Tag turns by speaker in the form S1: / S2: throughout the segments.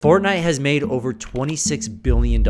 S1: Fortnite has made over $26 billion,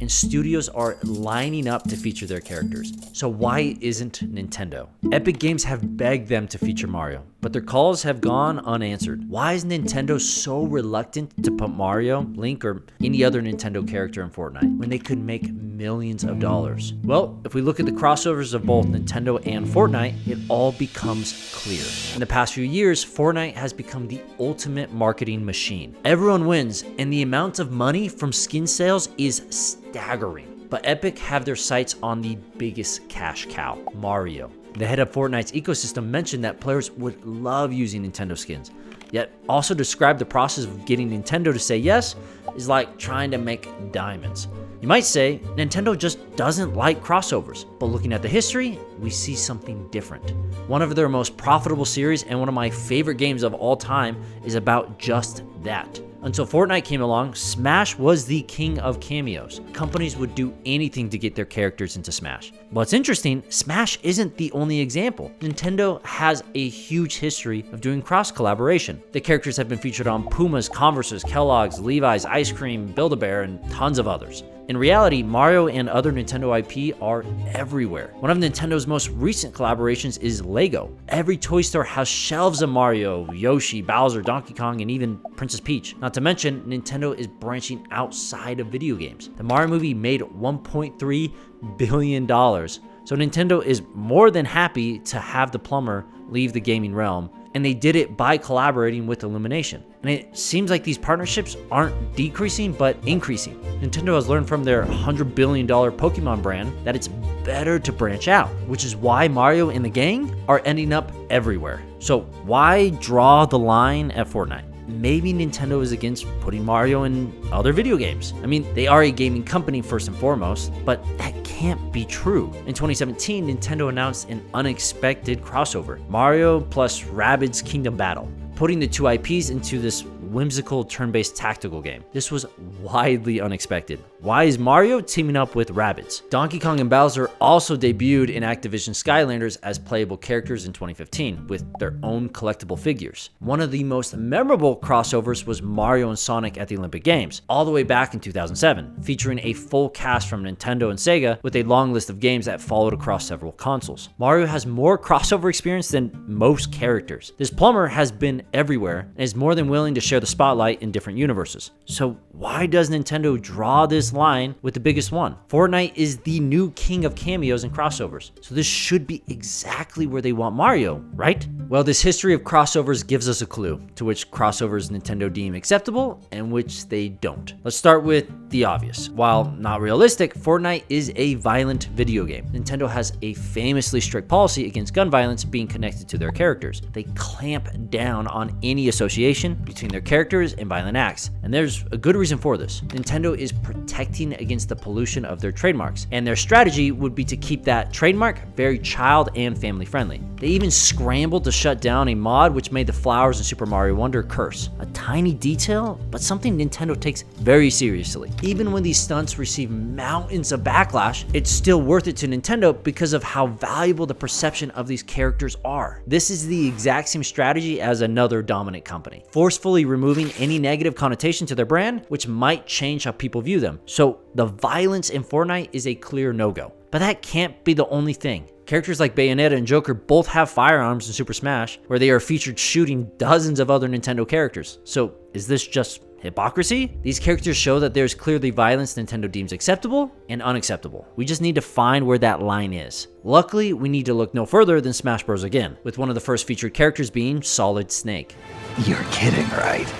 S1: and studios are lining up to feature their characters. So why isn't Nintendo? Epic Games have begged them to feature Mario, but their calls have gone unanswered. Why is Nintendo so reluctant to put Mario, Link, or any other Nintendo character in Fortnite when they could make millions of dollars? Well, if we look at the crossovers of both Nintendo and Fortnite, it all becomes clear. In the past few years, Fortnite has become the ultimate marketing machine. Everyone wins, and the amount of money from skin sales is staggering. But Epic have their sights on the biggest cash cow, Mario. The head of Fortnite's ecosystem mentioned that players would love using Nintendo skins, yet also described the process of getting Nintendo to say yes is like trying to make diamonds. You might say Nintendo just doesn't like crossovers, but looking at the history, we see something different. One of their most profitable series and one of my favorite games of all time is about just that. Until Fortnite came along, Smash was the king of cameos. Companies would do anything to get their characters into Smash. What's interesting, Smash isn't the only example. Nintendo has a huge history of doing cross-collaboration. The characters have been featured on Pumas, Converses, Kellogg's, Levi's, Ice Cream, Build-A-Bear, and tons of others. In reality, Mario and other Nintendo IP are everywhere. One of Nintendo's most recent collaborations is Lego. Every toy store has shelves of Mario, Yoshi, Bowser, Donkey Kong, and even Princess Peach. Not to mention, Nintendo is branching outside of video games. The Mario movie made $1.3 billion. So Nintendo is more than happy to have the plumber leave the gaming realm, and they did it by collaborating with Illumination. And it seems like these partnerships aren't decreasing, but increasing. Nintendo has learned from their $100 billion Pokemon brand that it's better to branch out, which is why Mario and the gang are ending up everywhere. So why draw the line at Fortnite? Maybe Nintendo is against putting Mario in other video games. I mean, they are a gaming company first and foremost, but that can't be true. In 2017, Nintendo announced an unexpected crossover, Mario plus Rabbids Kingdom Battle, putting the two IPs into this whimsical turn-based tactical game. This was widely unexpected. Why is Mario teaming up with Rabbids? Donkey Kong and Bowser also debuted in Activision Skylanders as playable characters in 2015 with their own collectible figures. One of the most memorable crossovers was Mario and Sonic at the Olympic Games, all the way back in 2007, featuring a full cast from Nintendo and Sega with a long list of games that followed across several consoles. Mario has more crossover experience than most characters. This plumber has been everywhere and is more than willing to share the spotlight in different universes. So why does Nintendo draw this line with the biggest one? Fortnite is the new king of cameos and crossovers, so this should be exactly where they want Mario, right? Well, this history of crossovers gives us a clue to which crossovers Nintendo deem acceptable and which they don't. Let's start with the obvious. While not realistic, Fortnite is a violent video game. Nintendo has a famously strict policy against gun violence being connected to their characters. They clamp down on any association between their characters and violent acts, and there's a good reason for this. Nintendo is protecting against the pollution of their trademarks, and their strategy would be to keep that trademark very child and family friendly. They even scrambled to shut down a mod which made the flowers in Super Mario Wonder curse. A tiny detail, but something Nintendo takes very seriously. Even when these stunts receive mountains of backlash, it's still worth it to Nintendo because of how valuable the perception of these characters are. This is the exact same strategy as another dominant company, forcefully removing any negative connotation to their brand, which might change how people view them. So the violence in Fortnite is a clear no-go. But that can't be the only thing. Characters like Bayonetta and Joker both have firearms in Super Smash, where they are featured shooting dozens of other Nintendo characters. So is this just hypocrisy? These characters show that there's clearly violence Nintendo deems acceptable and unacceptable. We just need to find where that line is. Luckily, we need to look no further than Smash Bros. Again, with one of the first featured characters being Solid Snake.
S2: You're kidding, right?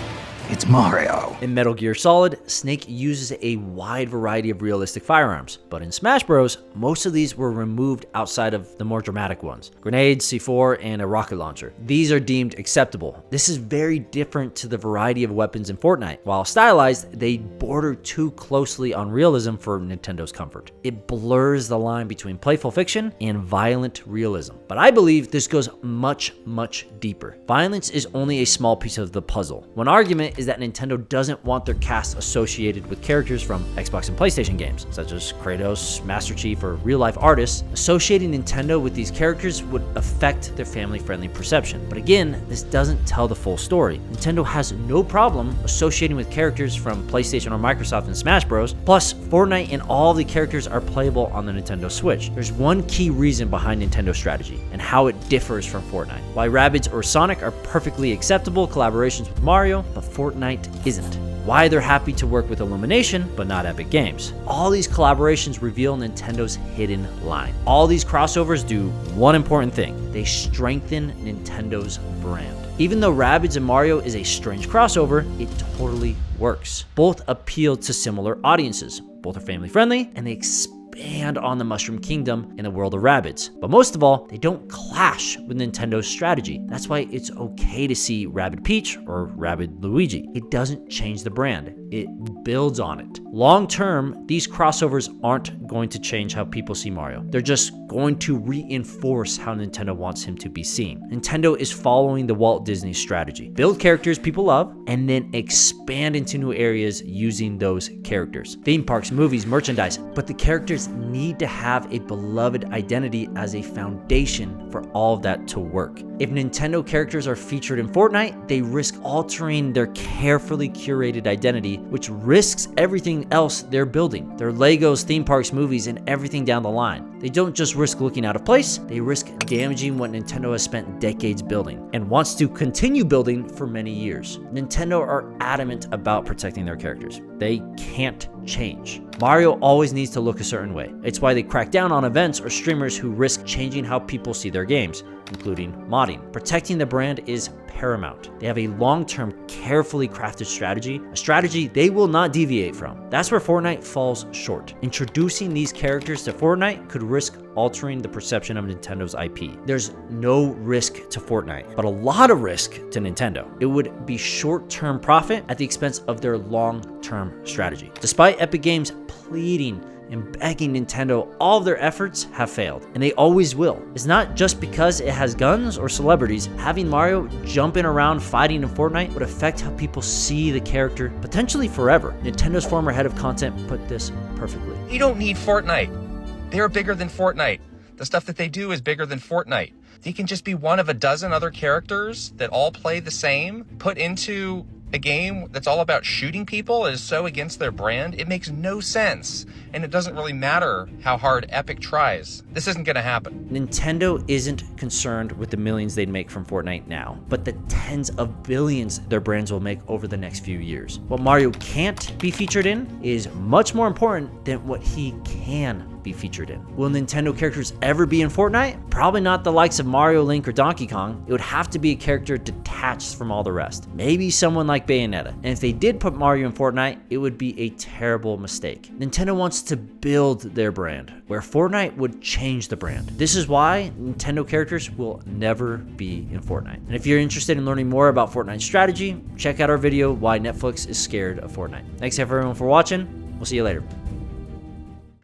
S2: It's Mario.
S1: In Metal Gear Solid, Snake uses a wide variety of realistic firearms, but in Smash Bros, most of these were removed outside of the more dramatic ones: grenades, C4, and a rocket launcher. These are deemed acceptable. This is very different to the variety of weapons in Fortnite. While stylized, they border too closely on realism for Nintendo's comfort. It blurs the line between playful fiction and violent realism. But I believe this goes much, much deeper. Violence is only a small piece of the puzzle. One argument is that Nintendo doesn't want their cast associated with characters from Xbox and PlayStation games, such as Kratos, Master Chief, or real-life artists. Associating Nintendo with these characters would affect their family-friendly perception. But again, this doesn't tell the full story. Nintendo has no problem associating with characters from PlayStation or Microsoft in Smash Bros. Plus, Fortnite and all the characters are playable on the Nintendo Switch. There's one key reason behind Nintendo's strategy and how it differs from Fortnite. Why Rabbids or Sonic are perfectly acceptable collaborations with Mario, but Fortnite isn't. Why they're happy to work with Illumination, but not Epic Games. All these collaborations reveal Nintendo's hidden line. All these crossovers do one important thing. They strengthen Nintendo's brand. Even though Rabbids and Mario is a strange crossover, it totally works. Both appeal to similar audiences. Both are family friendly, and they expand on the Mushroom Kingdom in the world of Rabbids. But most of all, they don't clash with Nintendo's strategy. That's why it's okay to see Rabbid Peach or Rabbid Luigi. It doesn't change the brand. It builds on it. Long term, these crossovers aren't going to change how people see Mario. They're just going to reinforce how Nintendo wants him to be seen. Nintendo is following the Walt Disney strategy. Build characters people love, and then expand into new areas using those characters. Theme parks, movies, merchandise, but the characters need to have a beloved identity as a foundation for all of that to work. If Nintendo characters are featured in Fortnite, they risk altering their carefully curated identity, which risks everything else they're building. Their Legos, theme parks, movies, and everything down the line. They don't just risk looking out of place, they risk damaging what Nintendo has spent decades building and wants to continue building for many years. Nintendo are adamant about protecting their characters. They can't change. Mario always needs to look a certain way. It's why they crack down on events or streamers who risk changing how people see their games, including modding. Protecting the brand is paramount. They have a long-term, carefully crafted strategy, a strategy they will not deviate from. That's where Fortnite falls short. Introducing these characters to Fortnite could risk altering the perception of Nintendo's IP. There's no risk to Fortnite, but a lot of risk to Nintendo. It would be short-term profit at the expense of their long-term strategy. Despite Epic Games pleading and begging Nintendo, all of their efforts have failed, and they always will. It's not just because it has guns or celebrities. Having Mario jumping around fighting in Fortnite would affect how people see the character, potentially forever. Nintendo's former head of content put this perfectly.
S3: You don't need Fortnite. They're bigger than Fortnite. The stuff that they do is bigger than Fortnite. They can just be one of a dozen other characters that all play the same, put into a game that's all about shooting people is so against their brand. It makes no sense. And it doesn't really matter how hard Epic tries. This isn't going to happen.
S1: Nintendo isn't concerned with the millions they'd make from Fortnite now, but the tens of billions their brands will make over the next few years. What Mario can't be featured in is much more important than what he can be featured in. Will Nintendo characters ever be in Fortnite? Probably not the likes of Mario, Link, or Donkey Kong. It would have to be a character detached from all the rest. Maybe someone like Bayonetta. And if they did put Mario in Fortnite, it would be a terrible mistake. Nintendo wants to build their brand, where Fortnite would change the brand. This is why Nintendo characters will never be in Fortnite. And if you're interested in learning more about Fortnite's strategy, check out our video, Why Netflix is Scared of Fortnite. Thanks everyone for watching. We'll see you later.